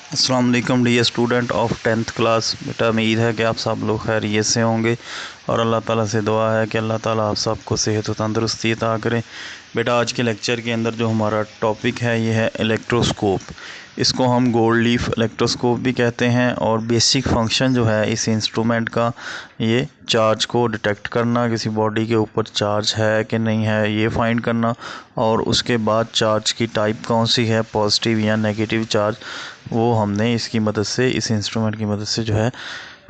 अस्सलाम वालेकुम dear student of 10th class. बेटा उम्मीद है कि आप सब लोग खैरियत से होंगे और अल्लाह ताला से दुआ है कि अल्लाह ताला आप सबको सेहत और तंदुरुस्ती अता करें। बेटा आज के लेक्चर के अंदर जो हमारा टॉपिक है ये है इलेक्ट्रोस्कोप। इसको हम गोल्ड लीफ इलेक्ट्रोस्कोप भी कहते हैं और बेसिक फंक्शन जो है इस इंस्ट्रूमेंट का ये चार्ज को डिटेक्ट करना, किसी बॉडी के ऊपर चार्ज है कि नहीं है ये फाइंड करना, और उसके बाद चार्ज की टाइप कौन सी है, पॉजिटिव या नेगेटिव चार्ज, वो हमने इसकी मदद से, इस इंस्ट्रूमेंट की मदद से जो है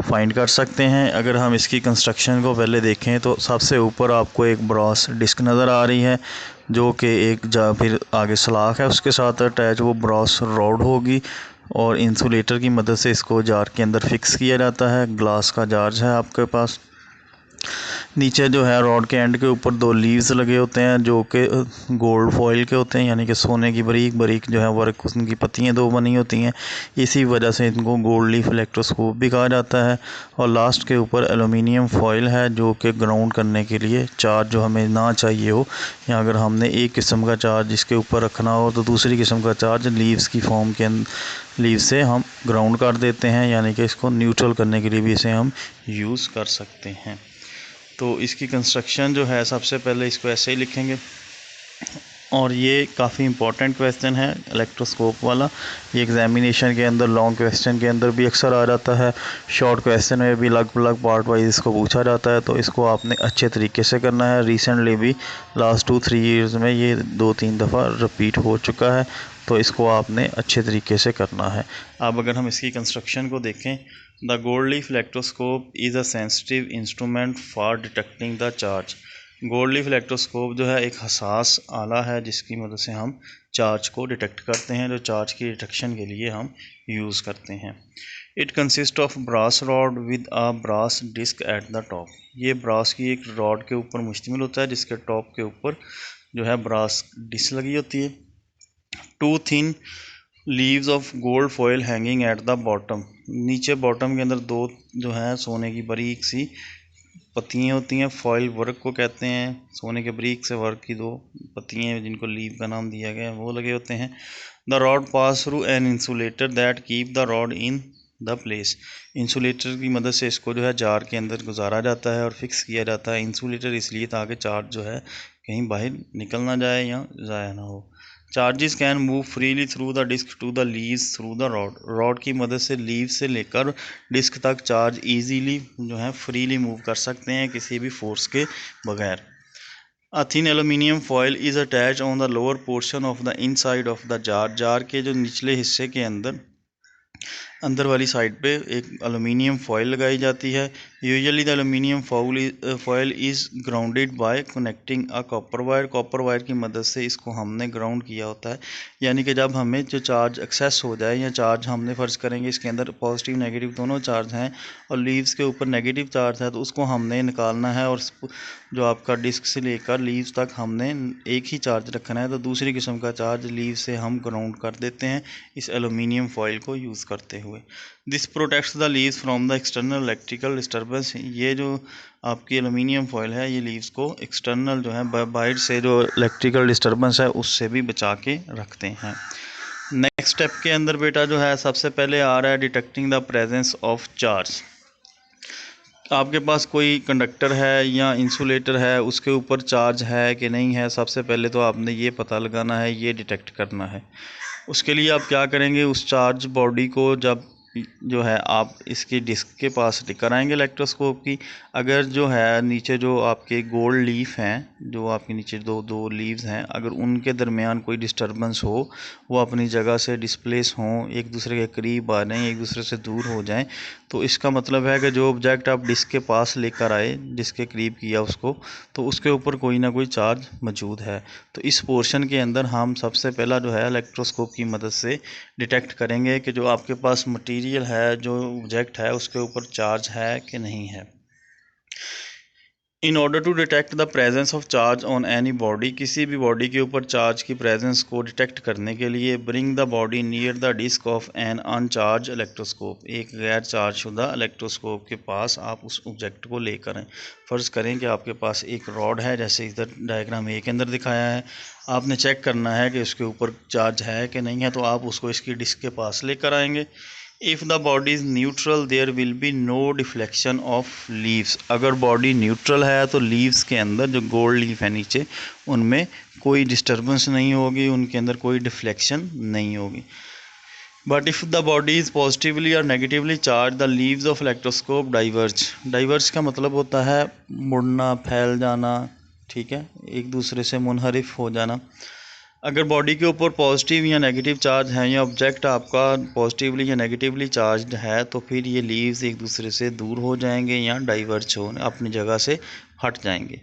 फाइंड कर सकते हैं। अगर हम इसकी कंस्ट्रक्शन को पहले देखें तो सबसे ऊपर आपको एक ब्रॉस डिस्क नज़र आ रही है जो कि एक फिर आगे सलाख है उसके साथ अटैच, वो ब्रॉस रॉड होगी और इंसुलेटर की मदद से इसको जार के अंदर फिक्स किया जाता है। ग्लास का जार है आपके पास। नीचे जो है रॉड के एंड के ऊपर दो लीव्स लगे होते हैं जो कि गोल्ड फॉइल के होते हैं, यानी कि सोने की बारीक बारीक जो है वर्क, उनकी पत्तियाँ दो बनी होती हैं, इसी वजह से इनको गोल्ड लीफ इलेक्ट्रोस्कोप भी कहा जाता है। और लास्ट के ऊपर एलुमिनियम फॉइल है जो कि ग्राउंड करने के लिए, चार्ज जो हमें ना चाहिए हो या अगर हमने एक किस्म का चार्ज इसके ऊपर रखना हो तो दूसरी किस्म का चार्ज लीव्स की फॉर्म के लीव से हम ग्राउंड कर देते हैं, यानी कि इसको न्यूट्रल करने के लिए भी इसे हम यूज़ कर सकते हैं। तो इसकी कंस्ट्रक्शन जो है सबसे पहले इसको ऐसे ही लिखेंगे और ये काफ़ी इंपॉर्टेंट क्वेश्चन है इलेक्ट्रोस्कोप वाला। ये एग्जामिनेशन के अंदर लॉन्ग क्वेश्चन के अंदर भी अक्सर आ जाता है, शॉर्ट क्वेश्चन में भी अलग अलग पार्ट वाइज इसको पूछा जाता है। तो इसको आपने अच्छे तरीके से करना है। रिसेंटली भी लास्ट 2-3 ईयर्स में ये 2-3 दफ़ा रिपीट हो चुका है, तो इसको आपने अच्छे तरीके से करना है। अब अगर हम इसकी कंस्ट्रक्शन को देखें, the gold leaf electroscope is a sensitive instrument for detecting the charge. Gold leaf electroscope जो है एक हसास आला है जिसकी मदद से हम चार्ज को डिटेक्ट करते हैं, जो चार्ज की डिटेक्शन के लिए हम यूज़ करते हैं। It consist of brass rod with a brass disc at the top. ये ब्रास की एक रॉड के ऊपर मुश्तमिल होता है जिसके टॉप के ऊपर जो है ब्रास डिस्क लगी होती है। Two thin leaves of gold foil hanging at the bottom. नीचे बॉटम के अंदर दो जो है सोने की बारीक सी पत्तियाँ होती हैं, फॉयल वर्क को कहते हैं। सोने के बारीक से वर्क की दो पत्तियाँ जिनको लीव का नाम दिया गया है वो लगे होते हैं। The rod pass through an insulator that keep the rod in the place. Insulator की मदद से इसको जो है जार के अंदर गुजारा जाता है और फिक्स किया जाता है। इंसुलेटर इसलिए ताकि चार्ज जो है कहीं बाहर निकल ना जाए या ज़ाया ना हो। Charges can move freely through the disc to the leaves through the rod. Rod की मदद से लीव से लेकर डिस्क तक चार्ज इजीली जो है फ्रीली मूव कर सकते हैं किसी भी फोर्स के बगैर। A thin aluminium foil is attach on the lower portion of the inside of the jar. Jar के जो निचले हिस्से के अंदर वाली साइड पे एक एल्युमिनियम फॉयल लगाई जाती है। Usually the aluminium foil is grounded bye connecting a copper wire. Copper wire की मदद से इसको हमने ग्राउंड किया होता है, यानी कि जब हमें जो चार्ज एक्सेस हो जाए या चार्ज हमने फ़र्ज़ करेंगे इसके अंदर पॉजिटिव नेगेटिव दोनों चार्ज हैं और लीव्स के ऊपर नेगेटिव चार्ज है, तो उसको हमने निकालना है और जो आपका डिस्क से लेकर लीव्स तक हमने एक ही चार्ज रखना है, तो दूसरी किस्म का चार्ज लीव से हम ग्राउंड कर देते हैं इस एल्युमिनियम फॉयल को यूज़ करते हुए। This protects the leaves from the external electrical disturbance. ये जो आपकी एल्युमिनियम फॉयल है ये लीव्स को एक्सटर्नल जो है बाहर से जो इलेक्ट्रिकल डिस्टर्बेंस है उससे भी बचा के रखते हैं। नेक्स्ट स्टेप के अंदर बेटा जो है सबसे पहले आ रहा है detecting the presence of charge. आपके पास कोई कंडक्टर है या इंसुलेटर है, उसके ऊपर चार्ज है कि नहीं है, सबसे पहले तो आपने ये पता लगाना है, ये डिटेक्ट करना है। उसके लिए आप क्या करेंगे, उस चार्ज बॉडी को जब जो है आप इसकी डिस्क के पास लेकर आएंगे इलेक्ट्रोस्कोप की। अगर जो है नीचे जो आपके गोल्ड लीफ हैं, जो आपके नीचे दो दो लीव्स हैं, अगर उनके दरमियान कोई डिस्टर्बेंस हो, वो अपनी जगह से डिस्प्लेस हों, एक दूसरे के करीब आ जाएं, एक दूसरे से दूर हो जाएं, तो इसका मतलब है कि जो ऑब्जेक्ट आप डिस्क के पास लेकर आए, डिस्क के करीब किया उसको, तो उसके ऊपर कोई ना कोई चार्ज मौजूद है। तो इस पोर्शन के अंदर हम सबसे पहला जो है इलेक्ट्रोस्कोप की मदद से डिटेक्ट करेंगे कि जो आपके पास मटेरियल है, जो ऑब्जेक्ट है, उसके ऊपर चार्ज है कि नहीं है। In order to detect the presence of charge on any body, किसी भी बॉडी के ऊपर चार्ज की प्रेजेंस को डिटेक्ट करने के लिए bring the body near the disc of an uncharged electroscope, एक गैर चार्ज शुदा इलेक्ट्रोस्कोप के पास आप उस ऑब्जेक्ट को लेकर आएँ। फ़र्ज़ करें कि आपके पास एक रॉड है, जैसे इधर डायग्राम ए के अंदर दिखाया है। आपने चेक करना है कि उसके ऊपर चार्ज है कि नहीं है, तो आप उसको इसकी डिस्क के पास लेकर आएंगे। If the body is neutral there will be no deflection of leaves, अगर बॉडी न्यूट्रल है तो लीव्स के अंदर जो गोल्ड लीफ है नीचे, उनमें कोई डिस्टर्बेंस नहीं होगी, उनके अंदर कोई डिफ्लेक्शन नहीं होगी। But if the body is positively और negatively charge the leaves of electroscope diverge, diverge का मतलब होता है मुड़ना, फैल जाना, ठीक है, एक दूसरे से मुनहरिफ हो जाना। अगर बॉडी के ऊपर पॉजिटिव या नेगेटिव चार्ज है या ऑब्जेक्ट आपका पॉजिटिवली या नेगेटिवली चार्ज्ड है, तो फिर ये लीव्स एक दूसरे से दूर हो जाएंगे या डाइवर्ज हो, अपनी जगह से हट जाएंगे।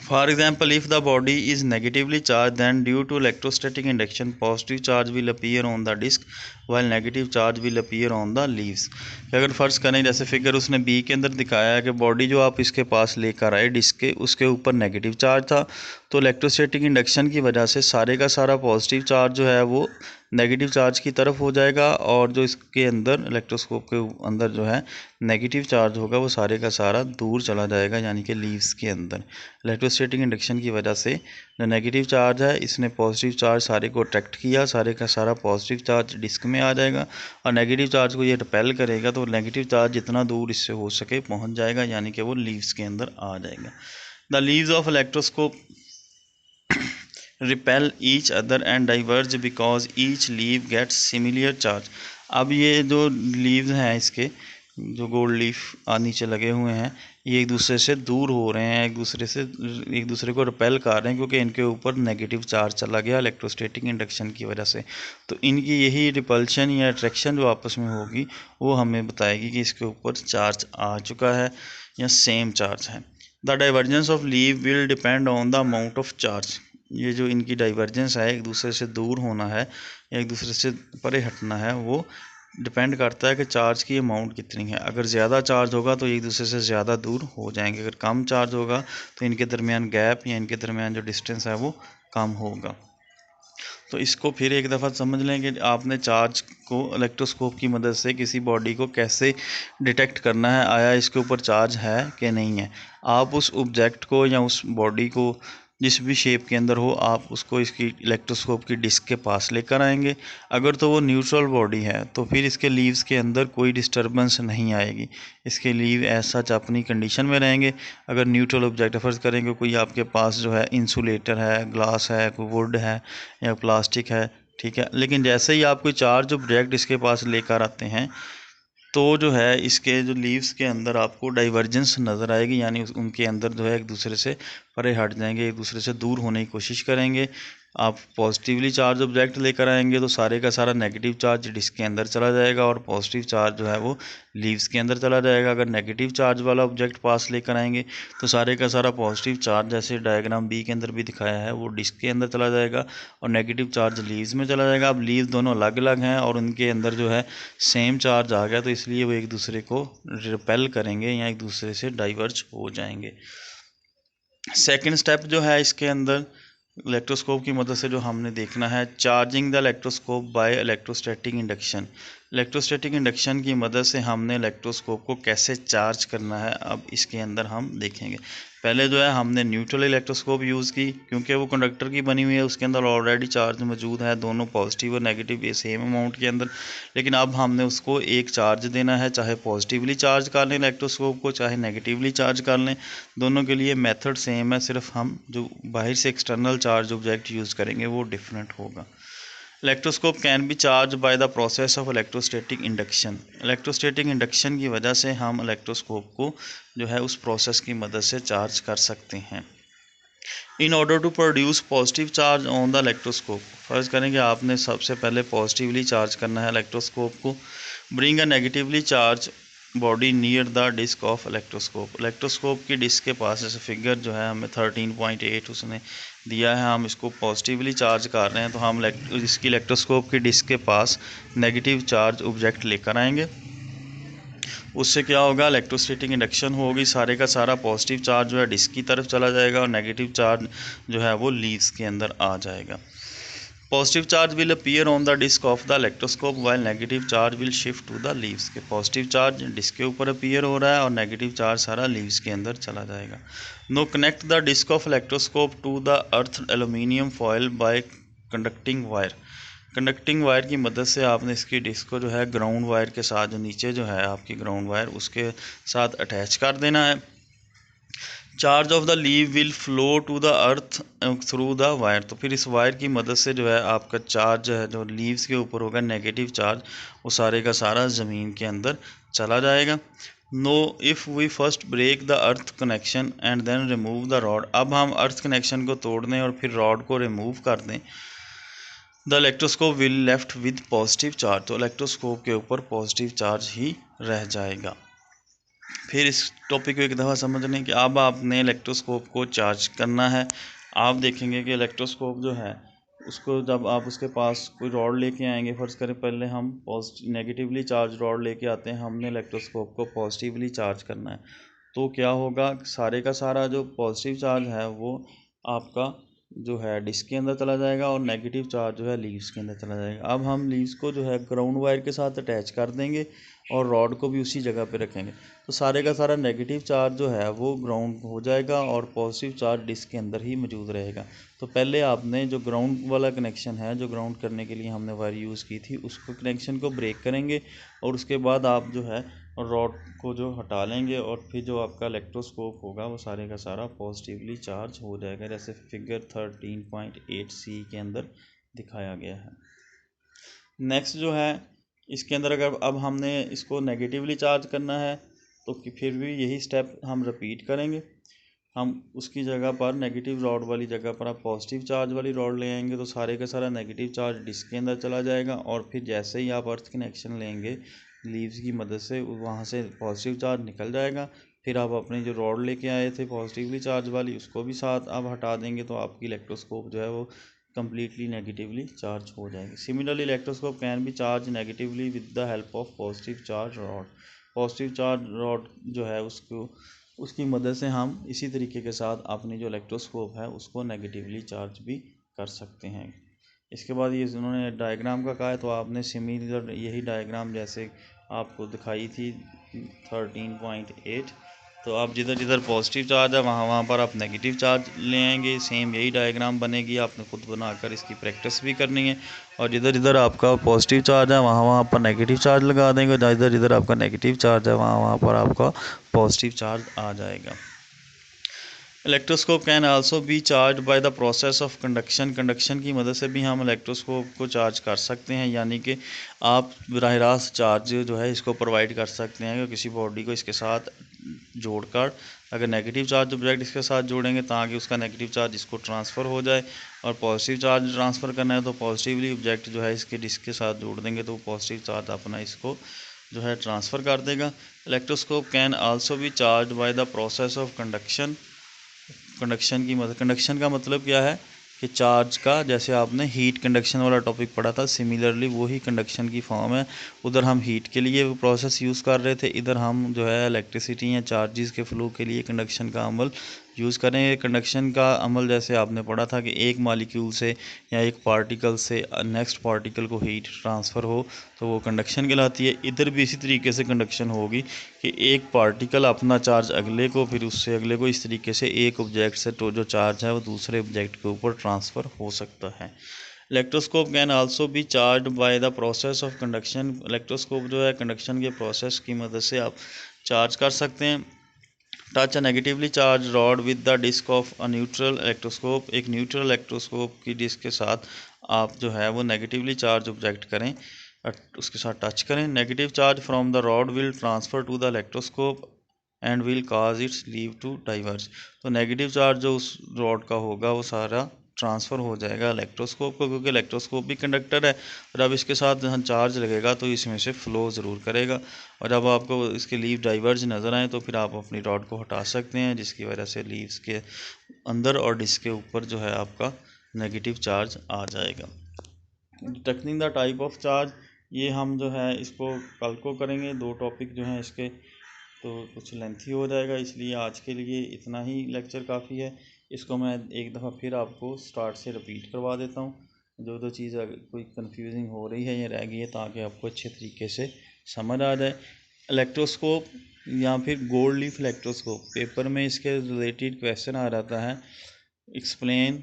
For example, if the body is negatively charge then due to electrostatic induction positive charge will appear on the disc while negative charge will appear on the leaves. अगर फ़र्ज़ करें जैसे फिगर उसने बी के अंदर दिखाया है कि बॉडी जो आप इसके पास लेकर आए डिस्क के, उसके ऊपर नेगेटिव चार्ज था, तो इलेक्ट्रोस्टैटिक इंडक्शन की वजह से सारे का सारा पॉजिटिव चार्ज जो है वो नेगेटिव चार्ज की तरफ हो जाएगा, और जो इसके अंदर इलेक्ट्रोस्कोप के अंदर जो है नेगेटिव चार्ज होगा वो सारे का सारा दूर चला जाएगा, यानी कि लीव्स के अंदर। इलेक्ट्रोस्टैटिक इंडक्शन की वजह से जो नेगेटिव चार्ज है इसने पॉजिटिव चार्ज सारे को अट्रैक्ट किया, सारे का सारा पॉजिटिव चार्ज डिस्क में आ जाएगा, और नेगेटिव चार्ज को ये रिपेल करेगा, तो नेगेटिव चार्ज जितना दूर इससे हो सके पहुंच जाएगा, यानी कि वो लीव्स के अंदर आ जाएगा। The leaves of electroscope repel each other and diverge because each leaf gets similar charge. अब ये जो लीव्स हैं इसके, जो गोल्ड लीफ नीचे लगे हुए हैं, ये एक दूसरे से दूर हो रहे हैं, एक दूसरे को रिपेल कर रहे हैं, क्योंकि इनके ऊपर नेगेटिव चार्ज चला गया इलेक्ट्रोस्टैटिक इंडक्शन की वजह से। तो इनकी यही रिपल्शन या अट्रैक्शन जो आपस में होगी वो हमें बताएगी कि इसके ऊपर चार्ज आ चुका है या सेम चार्ज है। The divergence of leave will depend on the amount of charge, ये जो इनकी डाइवर्जेंस है, एक दूसरे से दूर होना है या एक दूसरे से परे हटना है, वो डिपेंड करता है कि चार्ज की अमाउंट कितनी है। अगर ज़्यादा चार्ज होगा तो एक दूसरे से ज़्यादा दूर हो जाएंगे, अगर कम चार्ज होगा तो इनके दरमियान गैप या इनके दरमियान जो डिस्टेंस है वो कम होगा। तो इसको फिर एक दफ़ा समझ लें कि आपने चार्ज को इलेक्ट्रोस्कोप की मदद से किसी बॉडी को कैसे डिटेक्ट करना है, आया इसके ऊपर चार्ज है कि नहीं है। आप उस ऑब्जेक्ट को या उस बॉडी को जिस भी शेप के अंदर हो, आप उसको इसकी इलेक्ट्रोस्कोप की डिस्क के पास लेकर आएंगे। अगर तो वो न्यूट्रल बॉडी है तो फिर इसके लीव्स के अंदर कोई डिस्टर्बेंस नहीं आएगी, इसके लीव ऐसा अपनी कंडीशन में रहेंगे। अगर न्यूट्रल ऑब्जेक्ट फर्ज करेंगे कोई आपके पास जो है इंसुलेटर है, ग्लास है, कोई वुड है या प्लास्टिक है, ठीक है, लेकिन जैसे ही आप कोई चार्ज ऑब्जेक्ट इसके पास लेकर आते हैं तो जो है इसके जो लीव्स के अंदर आपको डाइवर्जेंस नज़र आएगी, यानी उनके अंदर जो है एक दूसरे से परे हट जाएंगे, एक दूसरे से दूर होने की कोशिश करेंगे। आप पॉजिटिवली चार्ज ऑब्जेक्ट लेकर आएंगे तो सारे का सारा नेगेटिव चार्ज डिस्क के अंदर चला जाएगा और पॉजिटिव चार्ज जो है वो लीव्स के अंदर चला जाएगा। अगर नेगेटिव चार्ज वाला ऑब्जेक्ट पास लेकर आएंगे तो सारे का सारा पॉजिटिव चार्ज, जैसे डायग्राम बी के अंदर भी दिखाया है, वो डिस्क के अंदर चला जाएगा और नेगेटिव चार्ज लीव्स में चला जाएगा। अब लीव्स दोनों अलग अलग हैं और उनके अंदर जो है सेम चार्ज आ गया, तो इसलिए वो एक दूसरे को रिपेल करेंगे या एक दूसरे से डाइवर्ज हो जाएंगे। सेकेंड स्टेप जो है इसके अंदर इलेक्ट्रोस्कोप की मदद से जो हमने देखना है, charging the electroscope by electrostatic induction. Electrostatic induction की मदद से हमने इलेक्ट्रोस्कोप को कैसे चार्ज करना है, अब इसके अंदर हम देखेंगे। पहले जो है हमने न्यूट्रल इलेक्ट्रोस्कोप यूज़ की, क्योंकि वो कंडक्टर की बनी हुई है, उसके अंदर ऑलरेडी चार्ज मौजूद है, दोनों पॉजिटिव और नेगेटिव ये सेम अमाउंट के अंदर। लेकिन अब हमने उसको एक चार्ज देना है, चाहे पॉजिटिवली चार्ज कर लें इलेक्ट्रोस्कोप को, चाहे नेगेटिवली चार्ज कर लें, दोनों के लिए मेथड सेम है, सिर्फ हम जो बाहर से एक्सटर्नल चार्ज ऑब्जेक्ट यूज़ करेंगे वो डिफरेंट होगा। Electroscope can be charge by the process of electrostatic induction. Electrostatic induction की वजह से हम इलेक्ट्रोस्कोप को जो है उस प्रोसेस की मदद से चार्ज कर सकते हैं। In order to produce positive charge on the electroscope, फर्ज करें कि आपने सबसे पहले पॉजिटिवली चार्ज करना है इलेक्ट्रोस्कोप को। Bring a negatively charge body near the disc of electroscope. Electroscope की डिस्क के पास, जैसे फिगर जो है हमें 13.8 उसने दिया है, हम इसको पॉजिटिवली चार्ज कर रहे हैं, तो हम इसकी इलेक्ट्रोस्कोप की डिस्क के पास नेगेटिव चार्ज ऑब्जेक्ट लेकर आएंगे। उससे क्या होगा, इलेक्ट्रोस्टैटिक इंडक्शन होगी, सारे का सारा पॉजिटिव चार्ज जो है डिस्क की तरफ चला जाएगा और नेगेटिव चार्ज जो है वो लीव्स के अंदर आ जाएगा। Positive charge will appear on the disc of the electroscope while negative charge will shift to the leaves. के पॉजिटिव चार्ज डिस्क के ऊपर अपीयर हो रहा है और नेगेटिव चार्ज सारा लीव्स के अंदर चला जाएगा। Now connect the disc of electroscope to the earth aluminium foil by conducting wire. Conducting wire की मदद से आपने इसकी डिस्क को जो है ग्राउंड वायर के साथ, जो नीचे जो है आपकी ग्राउंड वायर, उसके साथ अटैच कर देना है। Charge of the leaf will flow to the earth through the wire. तो फिर इस वायर की मदद से जो है आपका चार्ज है जो लीव्स के ऊपर होगा, नेगेटिव चार्ज, वो सारे का सारा ज़मीन के अंदर चला जाएगा। Now if we first break the earth connection and then remove the rod. अब हम अर्थ कनेक्शन को तोड़ दें और फिर रॉड को रिमूव कर दें। The electroscope will left with positive charge. तो इलेक्ट्रोस्कोप के ऊपर पॉजिटिव चार्ज ही रह जाएगा। फिर इस टॉपिक को एक दफ़ा समझ लें कि अब आपने इलेक्ट्रोस्कोप को चार्ज करना है। आप देखेंगे कि इलेक्ट्रोस्कोप जो है उसको जब आप उसके पास कोई रॉड लेके आएंगे, फ़र्ज़ करें पहले हम नेगेटिवली चार्ज रॉड लेके आते हैं, हमने इलेक्ट्रोस्कोप को पॉजिटिवली चार्ज करना है। तो क्या होगा, सारे का सारा जो पॉजिटिव चार्ज है वो आपका जो है डिस्क के अंदर चला जाएगा और नेगेटिव चार्ज जो है लीव्स के अंदर चला जाएगा। अब हम लीव्स को जो है ग्राउंड वायर के साथ अटैच कर देंगे और रॉड को भी उसी जगह पे रखेंगे। तो सारे का सारा नेगेटिव चार्ज जो है वो ग्राउंड हो जाएगा और पॉजिटिव चार्ज डिस्क के अंदर ही मौजूद रहेगा। तो पहले आपने जो ग्राउंड वाला कनेक्शन है, जो ग्राउंड करने के लिए हमने वायर यूज़ की थी, उसको कनेक्शन को ब्रेक करेंगे और उसके बाद आप जो है रॉड को जो हटा लेंगे और फिर जो आपका इलेक्ट्रोस्कोप होगा वो सारे का सारा पॉजिटिवली चार्ज हो जाएगा, जैसे फिगर 13.8C के अंदर दिखाया गया है। नेक्स्ट जो है इसके अंदर अगर अब हमने इसको नेगेटिवली चार्ज करना है तो फिर भी यही स्टेप हम रिपीट करेंगे। हम उसकी जगह पर नेगेटिव रॉड वाली जगह पर आप पॉजिटिव चार्ज वाली रॉड ले आएंगे तो सारे का सारा नेगेटिव चार्ज डिस्क के अंदर चला जाएगा और फिर जैसे ही आप अर्थ कनेक्शन लेंगे लीव्स की मदद से, वहाँ से पॉजिटिव चार्ज निकल जाएगा। फिर आप अपनी जो रॉड लेके आए थे पॉजिटिवली चार्ज वाली, उसको भी साथ आप हटा देंगे तो आपकी इलेक्ट्रोस्कोप जो है वो completely negatively charge हो जाएगी। Similarly, electroscope can be charged negatively with the help of positive charge rod। Positive charge rod जो है उसकी मदद से हम इसी तरीके के साथ अपनी जो इलेक्ट्रोस्कोप है उसको नेगेटिवली चार्ज भी कर सकते हैं। इसके बाद ये उन्होंने डायग्राम का कहा है तो आपने सिमिलर यही डायग्राम जैसे आपको दिखाई थी 13.8, तो आप जिधर जिधर पॉजिटिव चार्ज है वहाँ वहाँ पर आप नेगेटिव चार्ज ले आएंगे। सेम यही डायग्राम बनेगी, आपने खुद बनाकर इसकी प्रैक्टिस भी करनी है। और जिधर जिधर आपका पॉजिटिव चार्ज है वहाँ वहाँ पर नेगेटिव चार्ज लगा देंगे, जिधर जिधर आपका नेगेटिव चार्ज है वहाँ वहाँ पर आपका पॉजिटिव चार्ज आ जाएगा। Electroscope can also be charge by the process of conduction. Conduction की मदद से भी हम इलेक्ट्रोस्कोप को चार्ज कर सकते हैं, यानी कि आप बराह रास्त चार्ज जो है इसको प्रोवाइड कर सकते हैं कि किसी बॉडी को इसके साथ जोड़कर, अगर नेगेटिव चार्ज ऑब्जेक्ट इसके साथ जोड़ेंगे ताकि उसका नेगेटिव चार्ज इसको ट्रांसफ़र हो जाए, और पॉजिटिव चार्ज ट्रांसफ़र करना है तो पॉजिटिवली ऑब्जेक्ट जो है इसके डिस्क के साथ जोड़ देंगे तो पॉजिटिव चार्ज अपना इसको जो है ट्रांसफ़र कर देगा। Electroscope can also be charge by the process of conduction. Conduction का मतलब क्या है कि चार्ज का, जैसे आपने हीट कंडक्शन वाला टॉपिक पढ़ा था, सिमिलरली वही कंडक्शन की फॉर्म है। उधर हम हीट के लिए वो प्रोसेस यूज़ कर रहे थे, इधर हम जो है इलेक्ट्रिसिटी या चार्जेस के फ्लो के लिए कंडक्शन का अमल यूज़ करेंगे। कंडक्शन का अमल जैसे आपने पढ़ा था कि एक मालिक्यूल से या एक पार्टिकल से नेक्स्ट पार्टिकल को हीट ट्रांसफ़र हो तो वो कंडक्शन कहलाती है। इधर भी इसी तरीके से कंडक्शन होगी कि एक पार्टिकल अपना चार्ज अगले को, फिर उससे अगले को, इस तरीके से एक ऑब्जेक्ट से तो जो चार्ज है वो दूसरे ऑब्जेक्ट के ऊपर ट्रांसफ़र हो सकता है। Electroscope can also be charge by the process of conduction. Electroscope जो है कंडक्शन के प्रोसेस की मदद से आप चार्ज कर सकते हैं। Touch a negatively charge rod with the disc of a neutral electroscope. एक न्यूट्रल इलेक्ट्रोस्कोप की डिस्क के साथ आप जो है वो नेगेटिवली चार्ज ऑब्जेक्ट करें, उसके साथ टच करें। Negative charge from the rod will transfer to the electroscope and will cause its leaf to diverge. तो नेगेटिव चार्ज जो उस रॉड का होगा वो सारा ट्रांसफ़र हो जाएगा इलेक्ट्रोस्कोप को, क्योंकि इलेक्ट्रोस्कोप भी कंडक्टर है और अब इसके साथ चार्ज लगेगा तो इसमें से फ़्लो ज़रूर करेगा। और जब आपको इसके लीव डाइवर्ज नज़र आए तो फिर आप अपनी रॉड को हटा सकते हैं, जिसकी वजह से लीव्स के अंदर और डिस्क के ऊपर जो है आपका नेगेटिव चार्ज आ जाएगा। Detecting the type of charge. ये हम जो है इसको कल को करेंगे। 2 टॉपिक जो हैं इसके तो कुछ लेंथी हो जाएगा, इसलिए आज के लिए इतना ही लेक्चर काफ़ी है। इसको मैं एक दफ़ा फिर आपको स्टार्ट से रिपीट करवा देता हूँ, जो जो चीज़ अगर कोई कन्फ्यूजिंग हो रही है या रह गई है, ताकि आपको अच्छे तरीके से समझ आ जाए। इलेक्ट्रोस्कोप या फिर गोल्ड लीफ इलेक्ट्रोस्कोप, पेपर में इसके रिलेटेड क्वेश्चन आ जाता है, explain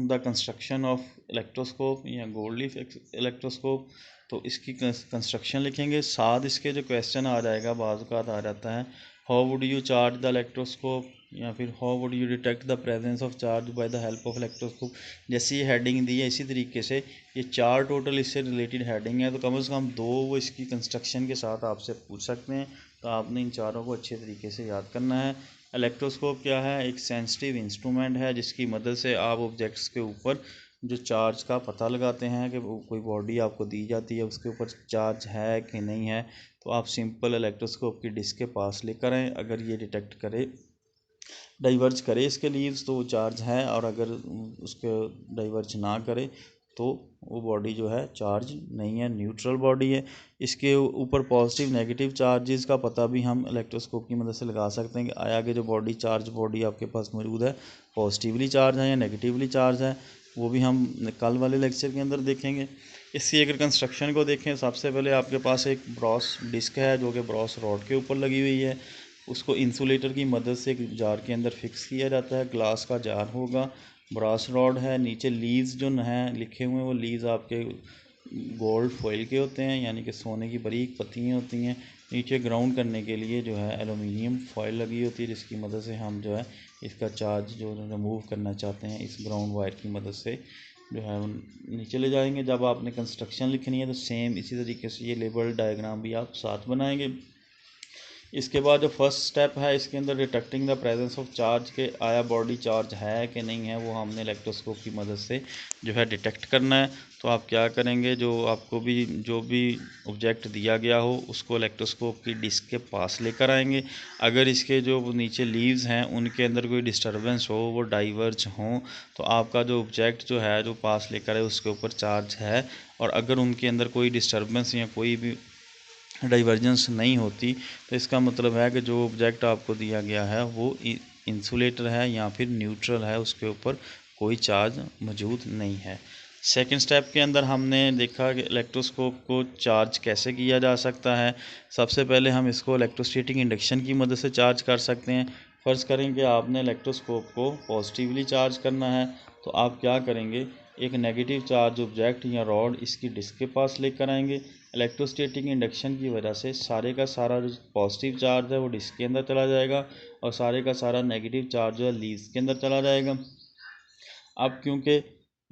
the construction of electroscope या गोल्ड लीफ इलेक्ट्रोस्कोप। तो इसकी कंस्ट्रक्शन लिखेंगे, साथ इसके जो क्वेश्चन आ जाएगा बाज़ औक़ात आ जाता है, how would you charge the electroscope, या फिर how would you detect the presence of charge by the help of electroscope. जैसी ये हेडिंग दी है इसी तरीके से ये 4 टोटल इससे रिलेटेड हेडिंग है, तो कम से कम 2 वो इसकी कंस्ट्रक्शन के साथ आपसे पूछ सकते हैं। तो आपने इन चारों को अच्छे तरीके से याद करना है। इलेक्ट्रोस्कोप क्या है? एक सेंसिटिव इंस्ट्रूमेंट है जिसकी मदद से आप ऑब्जेक्ट्स के ऊपर जो चार्ज का पता लगाते हैं कि कोई बॉडी आपको दी जाती है उसके ऊपर चार्ज है कि नहीं है। तो आप सिंपल इलेक्ट्रोस्कोप की डिस्क के पास लेकर आएँ, अगर ये डिटेक्ट करे, डाइवर्ज करे इसके लीव्स तो वो चार्ज है, और अगर उसके डाइवर्ज ना करे तो वो बॉडी जो है चार्ज नहीं है, न्यूट्रल बॉडी है। इसके ऊपर पॉजिटिव नेगेटिव चार्जेस का पता भी हम इलेक्ट्रोस्कोप की मदद से लगा सकते हैं कि आया कि जो बॉडी आपके पास मौजूद है पॉजिटिवली चार्ज है या नेगेटिवली चार्ज है। वो भी हम कल वाले लेक्चर के अंदर देखेंगे। इसकी अगर कंस्ट्रक्शन को देखें, सबसे पहले आपके पास एक ब्रॉस डिस्क है जो कि ब्रॉस रॉड के ऊपर लगी हुई है। उसको इंसुलेटर की मदद से एक जार के अंदर फिक्स किया जाता है, ग्लास का जार होगा, ब्रास रॉड है, नीचे लीव्स जो हैं लिखे हुए हैं वो लीव्स आपके गोल्ड फॉइल के होते हैं, यानी कि सोने की बारीक पत्तियाँ होती हैं। नीचे ग्राउंड करने के लिए जो है एलुमिनियम फॉइल लगी होती है, जिसकी मदद से हम जो है इसका चार्ज जो रिमूव करना चाहते हैं इस ग्राउंड वायर की मदद से जो है नीचे ले जाएंगे। जब आपने कंस्ट्रक्शन लिखनी है तो सेम इसी तरीके से ये लेबल डायग्राम भी आप साथ बनाएंगे। इसके बाद जो फर्स्ट स्टेप है इसके अंदर detecting the presence of charge के आया बॉडी चार्ज है कि नहीं है, वो हमने इलेक्ट्रोस्कोप की मदद से जो है डिटेक्ट करना है। तो आप क्या करेंगे, जो भी ऑब्जेक्ट दिया गया हो उसको इलेक्ट्रोस्कोप की डिस्क के पास लेकर आएंगे। अगर इसके जो नीचे लीव्स हैं उनके अंदर कोई डिस्टर्बेंस हो, वो डाइवर्ज हों, तो आपका जो ऑब्जेक्ट जो है जो पास लेकर है उसके ऊपर चार्ज है। और अगर उनके अंदर कोई डिस्टर्बेंस या कोई भी डाइवर्जेंस नहीं होती, तो इसका मतलब है कि जो ऑब्जेक्ट आपको दिया गया है वो इंसुलेटर है या फिर न्यूट्रल है, उसके ऊपर कोई चार्ज मौजूद नहीं है। सेकंड स्टेप के अंदर हमने देखा कि इलेक्ट्रोस्कोप को चार्ज कैसे किया जा सकता है। सबसे पहले हम इसको इलेक्ट्रोस्टैटिक इंडक्शन की मदद से चार्ज कर सकते हैं। फ़र्ज़ करें कि आपने इलेक्ट्रोस्कोप को पॉजिटिवली चार्ज करना है, तो आप क्या करेंगे, एक नेगेटिव चार्ज ऑब्जेक्ट या रॉड इसकी डिस्क के पास लेकर आएंगे। इलेक्ट्रोस्टैटिक इंडक्शन की वजह से सारे का सारा जो पॉजिटिव चार्ज है वो डिस्क के अंदर चला जाएगा, और सारे का सारा नेगेटिव चार्ज जो है लीव्स के अंदर चला जाएगा। अब क्योंकि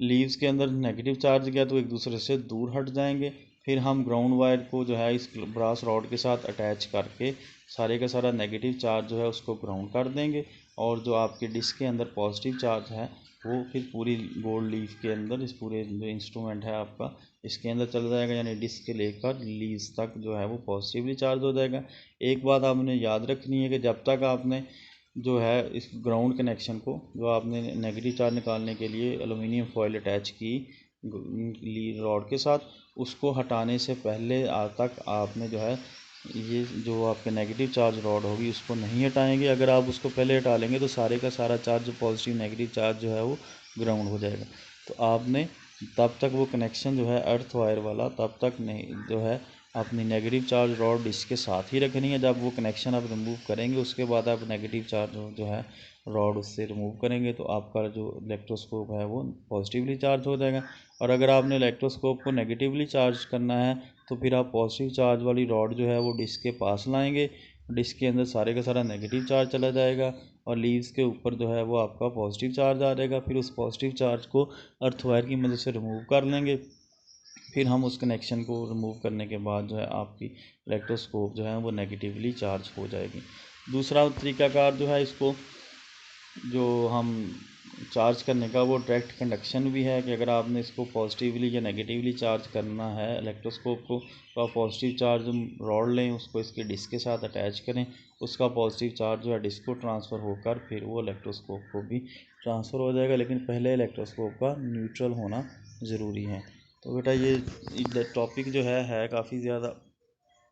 लीव्स के अंदर नेगेटिव चार्ज गया तो एक दूसरे से दूर हट जाएंगे। फिर हम ग्राउंड वायर को जो है इस ब्रास रॉड के साथ अटैच करके सारे का सारा नेगेटिव चार्ज जो है उसको ग्राउंड कर देंगे, और जो आपके डिस्क के अंदर पॉजिटिव चार्ज है वो फिर पूरी गोल्ड लीफ के अंदर इस पूरे जो इंस्ट्रूमेंट है आपका इसके अंदर चला जाएगा, यानी डिस्क से लेकर लीव्स तक जो है वो पॉजिटिवली चार्ज हो जाएगा। एक बात आपने याद रखनी है कि जब तक आपने जो है इस ग्राउंड कनेक्शन को, जो आपने नेगेटिव चार्ज निकालने के लिए एलुमिनियम फॉयल अटैच की रॉड के साथ, उसको हटाने से पहले तक आपने जो है ये जो आपके नेगेटिव चार्ज रॉड होगी उसको नहीं हटाएंगे। अगर आप उसको पहले हटा लेंगे तो सारे का सारा चार्ज जो पॉजिटिव नेगेटिव चार्ज जो है वो ग्राउंड हो जाएगा। तो आपने तब तक वो कनेक्शन जो है अर्थ वायर वाला तब तक नहीं जो है अपनी नेगेटिव चार्ज रॉड इसके साथ ही रखनी है। जब वो कनेक्शन आप रिमूव करेंगे उसके बाद आप नेगेटिव चार्ज जो है रॉड उससे रिमूव करेंगे, तो आपका जो इलेक्ट्रोस्कोप है वो पॉजिटिवली चार्ज हो जाएगा। और अगर आपने इलेक्ट्रोस्कोप को नेगेटिवली चार्ज करना है तो फिर आप पॉजिटिव चार्ज वाली रॉड जो है वो डिस्क के पास लाएंगे, डिस्क के अंदर सारे का सारा नेगेटिव चार्ज चला जाएगा, और लीव्स के ऊपर जो है वो आपका पॉजिटिव चार्ज आ जाएगा। फिर उस पॉजिटिव चार्ज को अर्थ वायर की मदद से रिमूव कर लेंगे। फिर हम उस कनेक्शन को रिमूव करने के बाद जो है आपकी इलेक्ट्रोस्कोप जो है वो नेगेटिवली चार्ज हो जाएगी। दूसरा तरीकाकार जो है इसको जो हम चार्ज करने का वो डायरेक्ट कंडक्शन भी है, कि अगर आपने इसको पॉजिटिवली या नेगेटिवली चार्ज करना है इलेक्ट्रोस्कोप को, तो आप पॉजिटिव चार्ज रॉड लें, उसको इसके डिस्क के साथ अटैच करें, उसका पॉजिटिव चार्ज जो है डिस्क को ट्रांसफ़र होकर फिर वो इलेक्ट्रोस्कोप को भी ट्रांसफ़र हो जाएगा। लेकिन पहले इलेक्ट्रोस्कोप का न्यूट्रल होना ज़रूरी है। तो बेटा ये टॉपिक जो है काफ़ी ज़्यादा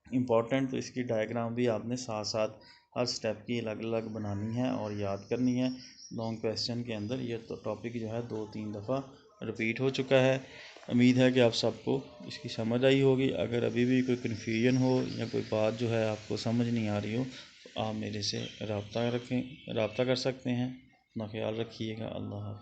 इम्पॉर्टेंट, तो इसकी डायग्राम भी आपने साथ साथ हर स्टेप की अलग अलग बनानी है और याद करनी है। लॉन्ग क्वेश्चन के अंदर ये तो टॉपिक जो है 2-3 दफ़ा रिपीट हो चुका है। उम्मीद है कि आप सबको इसकी समझ आई होगी। अगर अभी भी कोई कन्फ्यूजन हो या कोई बात जो है आपको समझ नहीं आ रही हो तो आप मेरे से रब्ता कर सकते हैं। अपना ख्याल रखिएगा। अल्लाह हाफ़िज़।